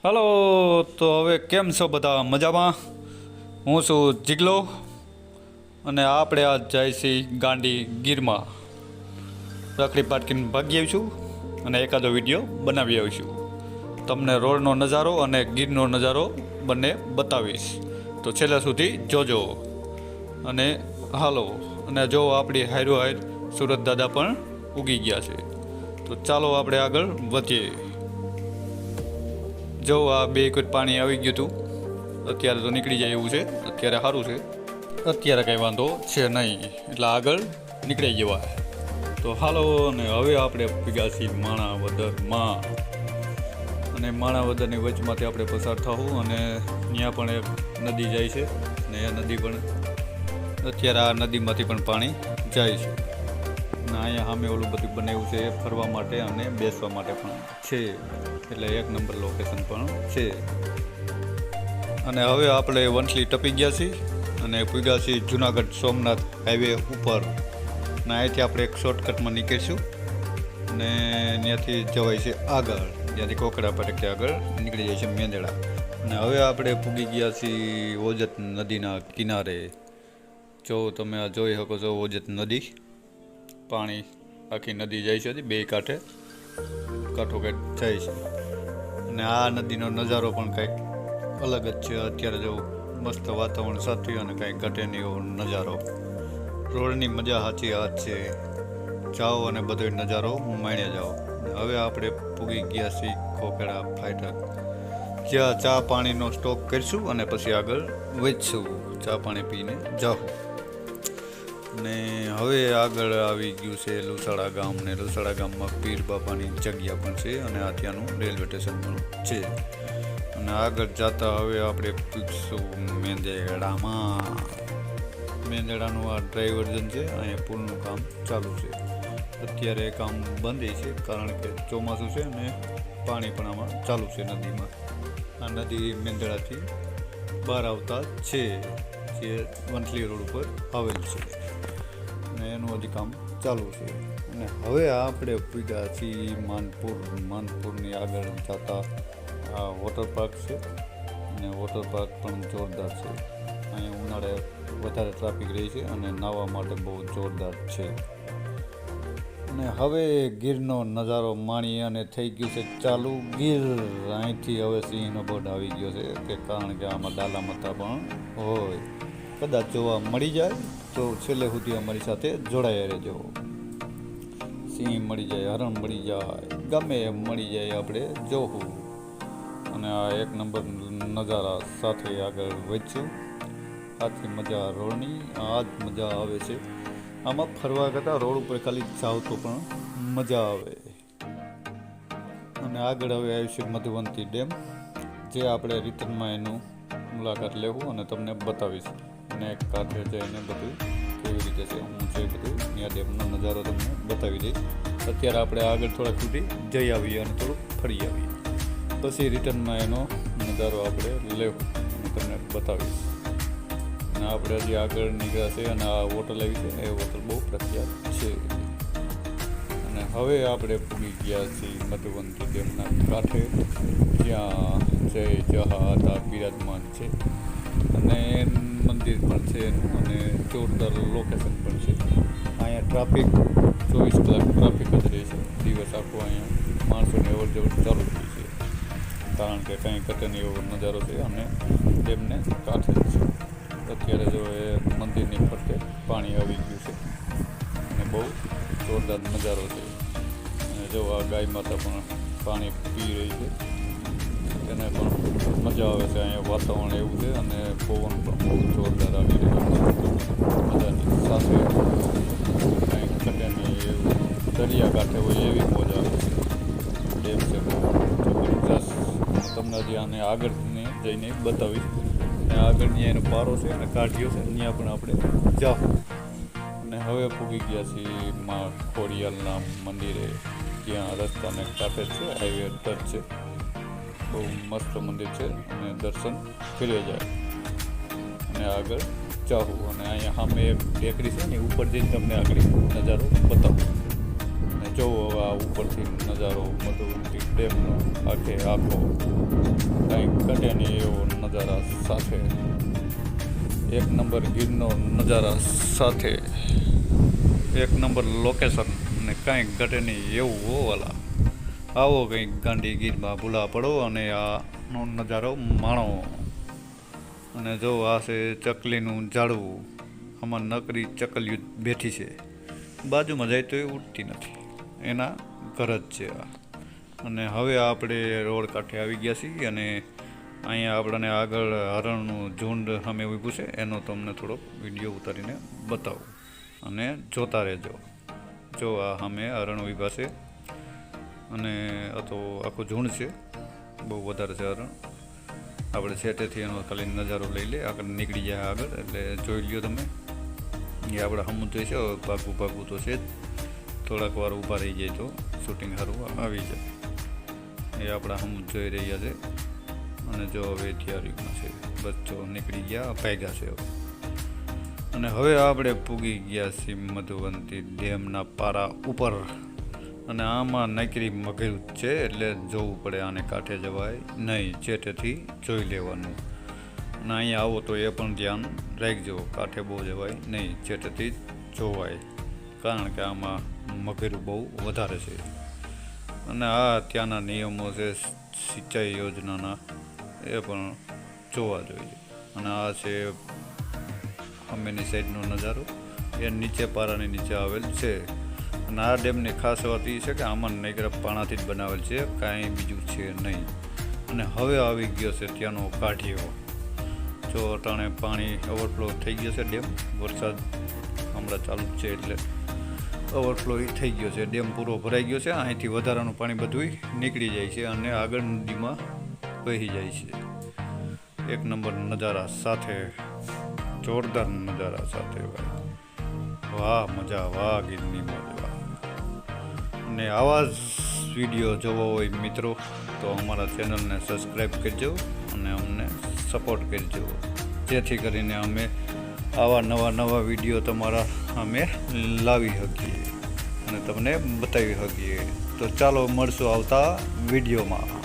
Hello. તો હવે કેમ છો બધા? મજામાં? હું છું જીગલો અને આપણે આજ જાય છીએ ગાંડી ગીરમાં. રખડી પાટકીને ભાગી આવીશું અને એકાદો વિડીયો બનાવી આવીશું. તમને રોડનો નજારો અને ગીરનો નજારો બંને બતાવીશ, તો છેલ્લા સુધી જોજો. અને હાલો, અને જો આપણી હાયરો હાયર સુરત દાદા પણ ઉગી ગયા છે. તો ચાલો આપણે આગળ વધીએ. જો આ બે કોઈ પાણી આવી ગયું હતું, અત્યારે તો નીકળી જાય એવું છે. અત્યારે સારું છે, અત્યારે કાંઈ વાંધો છે નહીં, એટલે આગળ નીકળી જવાય. તો હાલો, અને હવે આપણે ભેગા છીએ માણાવદરમાં. અને માણાવદરની વચમાંથી આપણે પસાર થવું, અને ત્યાં પણ એક નદી જાય છે, અને એ નદી પણ અત્યારે આ નદીમાંથી પણ પાણી જાય છે. અને અહીંયા સામે ઓલું બધું બનાવ્યું છે ફરવા માટે અને બેસવા માટે પણ છે, એટલે એક નંબર લોકેશન પણ છે. અને હવે આપણે વંથલી ટપી ગયા છીએ અને પૂગ્યા છીએ જુનાગઢ સોમનાથ હાઈવે ઉપર. અને અહીંથી આપણે એક શોર્ટકટમાં નીકળીશું અને ત્યાંથી જવાય છે આગળ, ત્યાંથી કોકડા પટકે આગળ નીકળી જાય છે મેંદડા. અને હવે આપણે પૂગી ગયા છીએ ઓજત નદીના કિનારે. જો તમે આ જોઈ શકો છો, ઓજત નદી, પાણી આખી નદી જાય છે, બે કાંઠે કાંઠોકાંઠ જાય છે. અને આ નદીનો નજારો પણ કંઈક અલગ જ છે. અત્યારે જો મસ્ત વાતાવરણ સાથે અને કંઈક ઘટે નહીં એવો નજારો. રોડની મજા સાચી હાથ છે, જાઓ અને બધો નજારો માણ્યા જાઓ. હવે આપણે પૂગી ગયા છીએ ખોખેડા ફાટક, જ્યાં ચા પાણીનો સ્ટોપ કરીશું અને પછી આગળ વધશું, ચા પાણી પીને જાઉં. અને હવે આગળ આવી ગયું છે લુસાડા ગામ, ને લુસાડા ગામમાં પીર બાપાની જગ્યા પણ છે અને આ ત્યાંનું રેલવે સ્ટેશન પણ છે. અને આગળ જતા હવે આપણે પૂછશું મેંદેડામાં. મેંદેડાનું આ ડ્રાઈવર્જન છે, અહીંયા પુલનું કામ ચાલુ છે. અત્યારે કામ બંધ છે કારણ કે ચોમાસું છે અને પાણી પણ આમાં ચાલુ છે નદીમાં. આ નદી મેંદેડાથી બહાર આવતા છે, જે વંથલી રોડ ઉપર આવેલ છે, અને એનું હજી કામ ચાલુ છે. અને હવે આપણે પૂગ્યા છીએ માનપુરની આગળ જતા આ વોટર પાર્ક છે, અને વોટર પાર્ક પણ જોરદાર છે. અહીંયા ઉનાળે વધારે ટ્રાફિક રહી છે અને નાહવા માટે બહુ જોરદાર છે. અને હવે ગીરનો નજારો માણીએ અને થઈ ગયું છે ચાલુ ગીર. અહીંથી હવે સિંહનો બોર્ડ આવી ગયો છે, કે કારણ કે આમાં ડાલા મતા પણ હોય. કદાચ જોવા મળી જાય તો છેલ્લે સુધી અમારી સાથે જોડાયા રહેજો. સિંહ મળી જાય, હરણ મળી જાય, ગમે એમ મળી જાય, આપણે જોવું. અને આ એક નંબર નજારા સાથે આગળ વધશું. આથી મજા રોડની આ જ મજા આવે છે. આમાં ફરવા કરતાં રોડ ઉપર ખાલી જાવ તો પણ મજા આવે. અને આગળ હવે આવ્યું છે મધુવંતી ડેમ, જે આપણે રિટર્નમાં એનું મુલાકાત લેવું અને તમને બતાવીશ. અને એક કાંઠે જઈને બધું કેવી રીતે છે, હું છે બધું ત્યાં ડેમનો નજારો તમને બતાવી દઈશ. અત્યારે આપણે આગળ થોડાક સુધી જઈ આવીએ અને થોડુંક ફરી આવીએ, પછી રિટર્નમાં એનો નજારો આપણે લેવું અને તમને બતાવીશ. અને આપણે હજી આગળ નીકળ્યા છે અને આ હોટલ આવી છે, એ હોટલ બહુ પ્રખ્યાત છે. અને હવે આપણે પૂગી ગયા છીએ મધુવંતી ડેમના કાંઠે, જ્યાં જય જહાતા બિરાજમાન છે, અને મંદિર પણ છે, અને જોરદાર લોકેશન પણ છે. અહીંયા ટ્રાફિક 24 કલાક ટ્રાફિક જ રહે છે, દિવસ આખો અહીંયા માણસોની અવર જવર ચાલુ થઈ છે, કારણ કે કંઈ ઘટેની એવો નજારો છે અને ડેમને કાંઠે જ છે. અત્યારે જો એ મંદિરની ફરતે પાણી આવી ગયું છે અને બહુ જોરદાર નજારો છે. અને જો આ ગાય માતા પણ પાણી પી રહી છે, તેને પણ મજા આવે છે. અહીંયા વાતાવરણ એવું છે અને પવન પણ બહુ જોરદાર આવી રહ્યો છે. મજાની સાથે કંઈક ઘટેની એવું દરિયાકાંઠે હોય એવી મોજ આવે છે. ડેમ છે બહુ જબરજસ્ત. તમને હજી આને આગળને જઈને બતાવીશ. આગળની એનો પારો છે અને કાઢ્યો છે, ત્યાં પણ આપણે જાઓ. અને હવે પૂગી ગયા છીએ મા ખોડિયાલના મંદિરે, ત્યાં રસ્તાને કાંઠે છે, હાઈવે ટચ છે. બહુ મસ્ત મંદિર છે અને દર્શન કરી જાય અને આગળ જાવું. અને અહીંયા સામે એક ટેકરી છે ને, ઉપર જઈને તમને આગળ નજારો બતાવું. અને જોવો હવે આ ઉપરથી નજારો મધુવંતી ડેમનો આખે આખો કાંઈ ઘટે નહીં એવો નજારા સાથે, એક નંબર ગીરનો નજારા સાથે, એક નંબર લોકેશન અને કાંઈ ઘટે નહીં એવું હોવાલા. આવો કંઈક ગાંડી ગીરમાં ભૂલા પડો અને આનો નજારો માણો. અને જો આ છે ચકલીનું ઝાડવું, આમાં નકરી ચકલીઓ બેઠી છે, બાજુમાં જાય તો એ ઉડતી નથી, એના ઘર જ છે આ. અને હવે આપણે રોડ કાંઠે આવી ગયા છીએ અને અહીંયા આપણને આગળ હરણનું ઝુંડ સામે ઊભું છે, એનો તમને થોડોક વિડીયો ઉતારીને બતાવું અને જોતા રહેજો. જો આ સામે હરણ ઊભા છે અને આ તો આખું ઝુંડ છે, બહુ વધારે છે હરણ. આપણે છેટેથી એનો ખાલી નજારો લઈ લે, આગળ નીકળી જાય આગળ એટલે જોઈ લ્યો તમે. એ આપણે સમુદ્ર છે, ભાગવું તો છે જ, થોડાક વાર ઊભા રહી જાય તો શૂટિંગ સારું આવી જાય. એ આપણા સમુદ્ર જોઈ રહ્યા છે અને જો હવે તૈયારીમાં છે, બચ્ચો નીકળી ગયા, ભાગ્યા છે હવે. અને હવે આપણે પૂગી ગયા છીએ મધુવંતી ડેમના પારા ઉપર. અને આમાં નકરી મગર છે એટલે જોવું પડે, આને કાંઠે જવાય નહીં, ચેટેથી જોઈ લેવાનું. અને અહીંયા આવો તો એ પણ ધ્યાન રાખજો, કાંઠે બહુ જવાય નહીં, ચેટેથી જોવાય, કારણ કે આમાં મગર બહુ વધારે છે. અને આ ત્યાંના નિયમો છે સિંચાઈ યોજનાના, એ પણ જોવા જોઈએ. અને આ છે અમેની સાઈડનો નજારો, એ નીચે પારાની નીચે આવેલ છે. અને આ ડેમની ખાસ વાત એ છે કે આમાં નકરા પાણાથી જ બનાવેલ છે, કાંઈ બીજું છે નહીં. અને હવે આવી ગયો છે ત્યાંનો કાઢિયો. જો અટાણે પાણી ઓવરફ્લો થઈ ગયો છે, ડેમ વરસાદ હમણાં ચાલુ જ છે એટલે ઓવરફ્લો થઈ ગયો છે, ડેમ પૂરો ભરાઈ ગયો છે. અહીંથી વધારાનું પાણી બધું નીકળી જાય છે અને આગળ નદીમાં વહી જાય છે. એક નંબર નજારા સાથે, જોરદાર નજારા સાથે ભાઈ, વાહ મજા, વાહ ગીરની મજા. અને આવા જ વિડીયો જોવા હોય મિત્રો તો અમારા ચેનલને સબસ્ક્રાઈબ કરજો અને અમને સપોર્ટ કરજો, જેથી કરીને અમે આવા નવા વિડીયો તમારા અમે લાવી શકીએ અને તમને બતાવી શકીએ. તો ચાલો મળશું આવતા વિડીયોમાં.